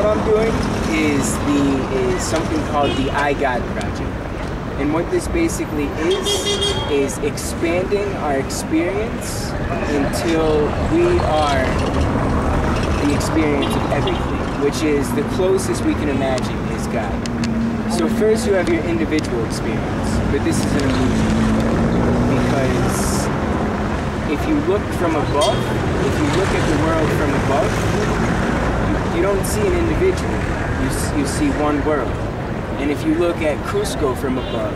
what I'm doing is something called the iGOD project. And what this basically is expanding our experience until we are the experience of everything, which is the closest we can imagine is God. So first you have your individual experience, but this is an illusion. Because if you look from above, if you look at the world from above, you don't see an individual, you see one world. And if you look at Cusco from above,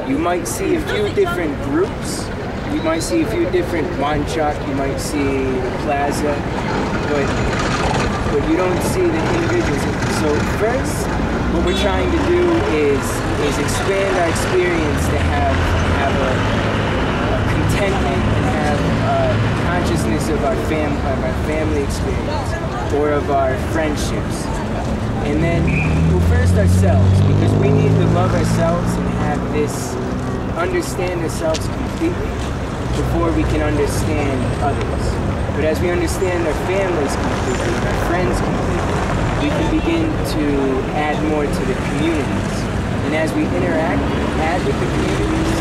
you might see a few different groups, you might see a few different Wanchak, you might see the plaza, but you don't see the individuals. So first, what we're trying to do is expand our experience to have a contentment and have a consciousness of our family experience or of our friendships. And then, well, first ourselves, because we need to love ourselves and have this, understand ourselves completely before we can understand others. But as we understand our families completely, our friends completely, we can begin to add more to the communities. And as we interact and add with the communities,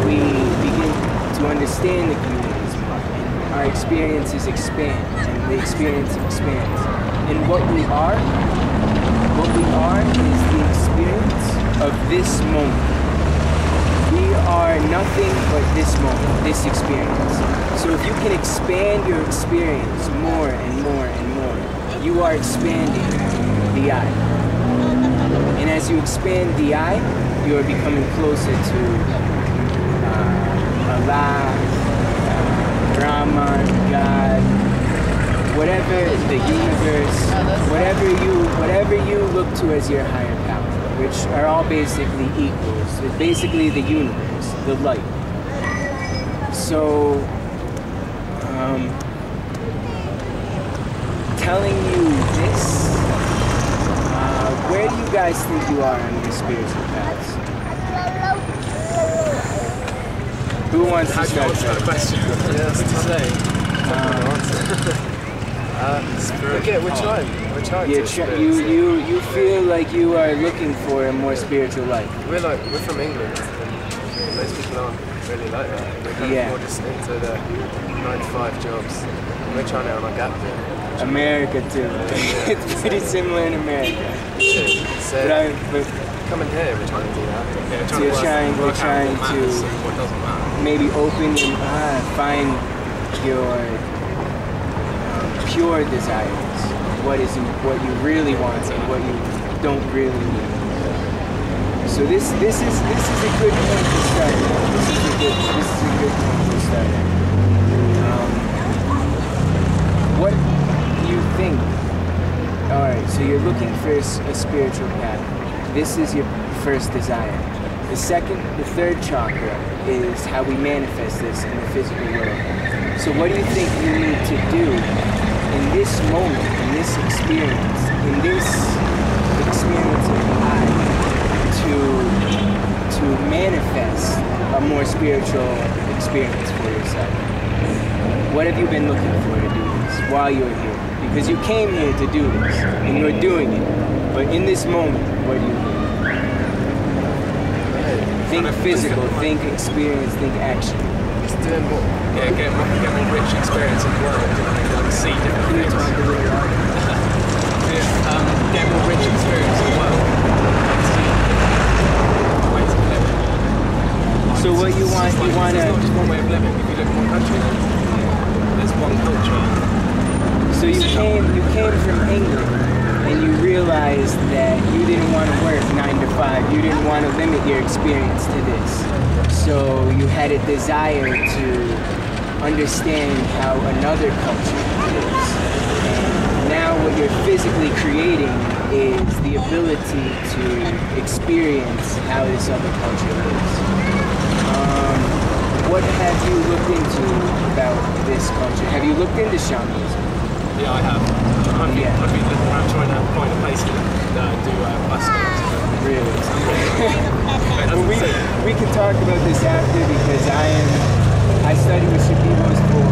we begin to understand the communities more. And our experiences expand, and the experience expands. And what we are is the experience of this moment. We are nothing but this moment, this experience. So if you can expand your experience more and more and more, you are expanding the I. And as you expand the I, you are becoming closer to Allah, Brahman, God, whatever the universe, whatever you look to as your higher power, which are all basically equals. It's basically the universe, the light. So, telling you this, where do you guys think you are on your spiritual paths? Who wants to start? Answer that question. Yeah, that's to say. Okay, we're trying. You feel like you are looking for a more spiritual life. We're from England. Most people aren't really like that. We're kind of more just into the 9-to-5 jobs. We're trying to on our gap year. America too. It's pretty similar in America. So coming here, we're trying to do that. Yeah, so you're trying to maybe open and find your pure desires, what you really want and what you don't really need. So this is a good point to start at. This is a good point to start at. What do you think? All right, so you're looking for a spiritual path. This is your first desire. The third chakra is how we manifest this in the physical world. So what do you think you need to do in this moment, in this experience of life, to manifest a more spiritual experience for yourself? What have you been looking for to do this while you're here? Because you came here to do this, and you're doing it. But in this moment, what do you do? Think physical, think experience, think action. It's doing more. Yeah, get more rich experience in the world. See different things. Get more rich experience in the world. Ways of living. So what you want to... There's not just one way of living. If you look at one country, there's one culture. So you came from England, and you realized that you didn't want to work 9 to 5. You didn't want to limit your experience to this. So you had a desire to understand how another culture lives. And now what you're physically creating is the ability to experience how this other culture lives. What have you looked into about this culture? Have you looked into shamanism? Yeah, I have. I've been looking around trying to find a place to do buskers. Really? Well, we can talk about this after, because I study with Shibibos for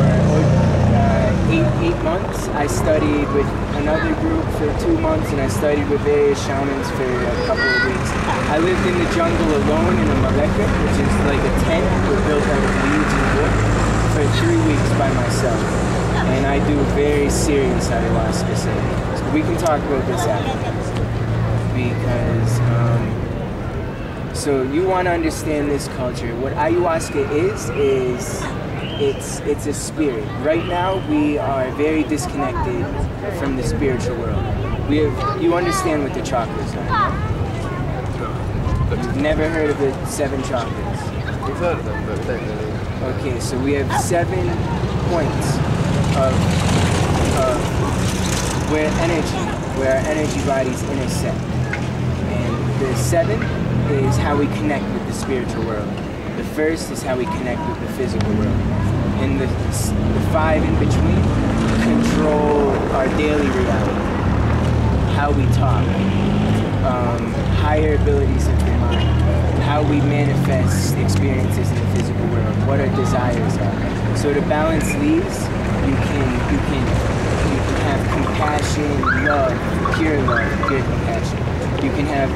8 months. I studied with another group for 2 months, and I studied with various shamans for a couple of weeks. I lived in the jungle alone in a maleka, which is like a tent built out of leaves and wood, for 3 weeks by myself. And I do very serious ayahuasca ceremonies. So we can talk about this after. Because, so you want to understand this culture. What ayahuasca is it's a spirit. Right now we are very disconnected from the spiritual world. You understand what the chakras are, right? You've never heard of the 7 chakras? We've heard of them, but we don't really. Okay, so we have 7 points of where our energy bodies intersect. And the 7 is how we connect with the spiritual world. The first is how we connect with the physical world. And the 5 in between control our daily reality, how we talk, higher abilities of the mind, how we manifest experiences in the physical world, what our desires are. So to balance these, you can have compassion, love, pure compassion. You can have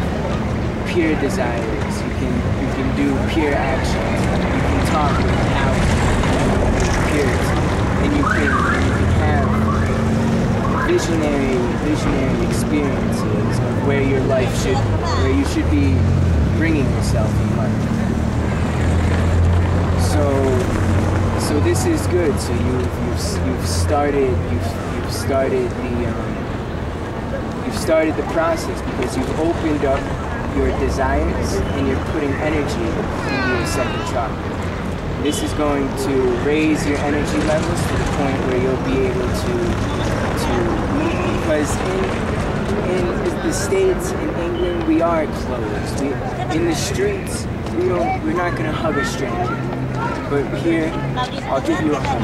pure desires. You can do pure actions. You can talk without purity, and you can have visionary experiences of where you should be bringing yourself in life. So this is good. So you've started the process because you've opened up your desires and you're putting energy into your 2nd chakra. This is going to raise your energy levels to the point where you'll be able to because in the States, in England, we are closed. In the streets, we're not going to hug a stranger. But here, I'll give you a hug.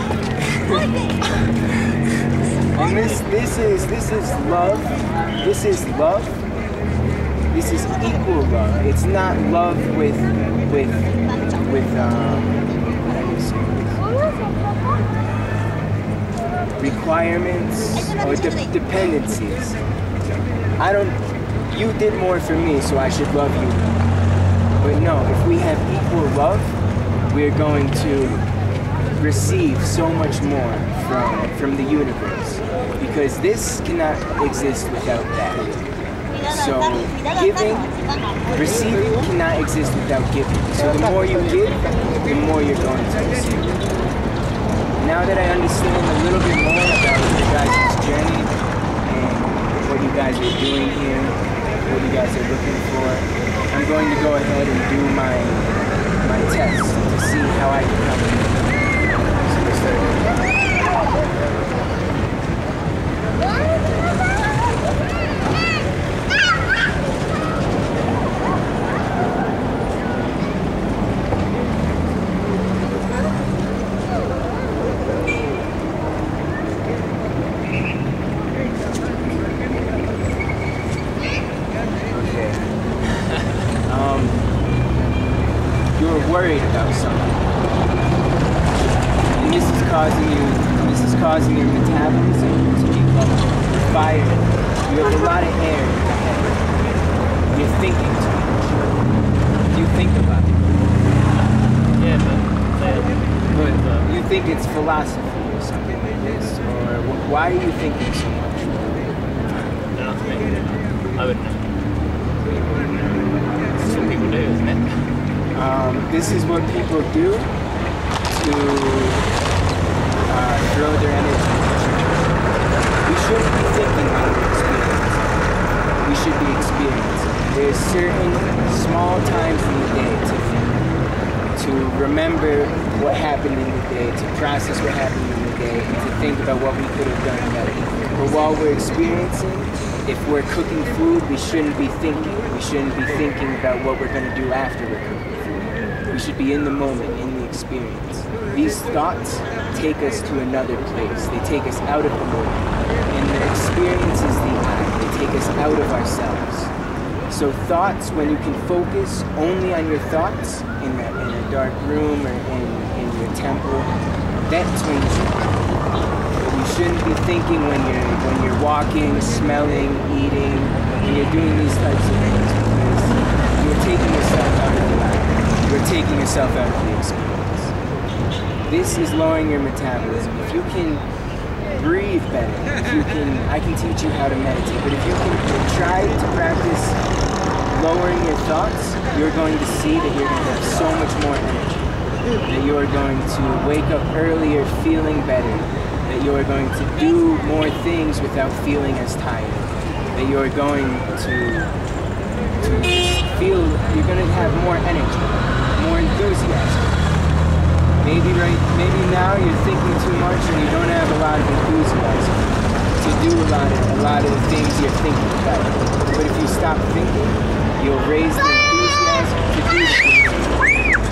And this is love. This is love. This is equal love. It's not love with requirements or dependencies. You did more for me, so I should love you more. But no, if we have equal love, we're going to receive so much more from the universe. Because this cannot exist without that. So receiving cannot exist without giving. So the more you give, the more you're going to receive. Now that I understand a little bit more about your guys' journey and what you guys are doing here, what you guys are looking for, I'm going to go ahead and do my test to see how I can help you. Worried about something, and this is causing your metabolism to become fired. You have a lot of air in your head. You're thinking too much. You think about it. Yeah, but you think it's philosophy or something like this, or why are you thinking so much? I wouldn't know. That's what people do, isn't it? This is what people do to throw their energy. We shouldn't be thinking when we're experiencing. We should be experiencing. There's certain small times in the day to think, to remember what happened in the day, to process what happened in the day, and to think about what we could have done better. But while we're experiencing, if we're cooking food, we shouldn't be thinking. We shouldn't be thinking about what we're going to do after we're cooking. We should be in the moment, in the experience. These thoughts take us to another place. They take us out of the moment. And the experience is the act. They take us out of ourselves. So thoughts, when you can focus only on your thoughts in a dark room or in your temple, that's when you should. You shouldn't be thinking when you're walking, smelling, eating, when you're doing these types of things, because you're taking yourself out of the life. You're taking yourself out of the experience. This is lowering your metabolism. If you can breathe better, I can teach you how to meditate, but if you can try to practice lowering your thoughts, you're going to see that you're going to have so much more energy, that you are going to wake up earlier feeling better, that you are going to do more things without feeling as tired, that you are going to feel, you're going to have more energy, more enthusiasm. Maybe now you're thinking too much and you don't have a lot of enthusiasm to do a lot of the things you're thinking about. But if you stop thinking, you'll raise the enthusiasm to do the things.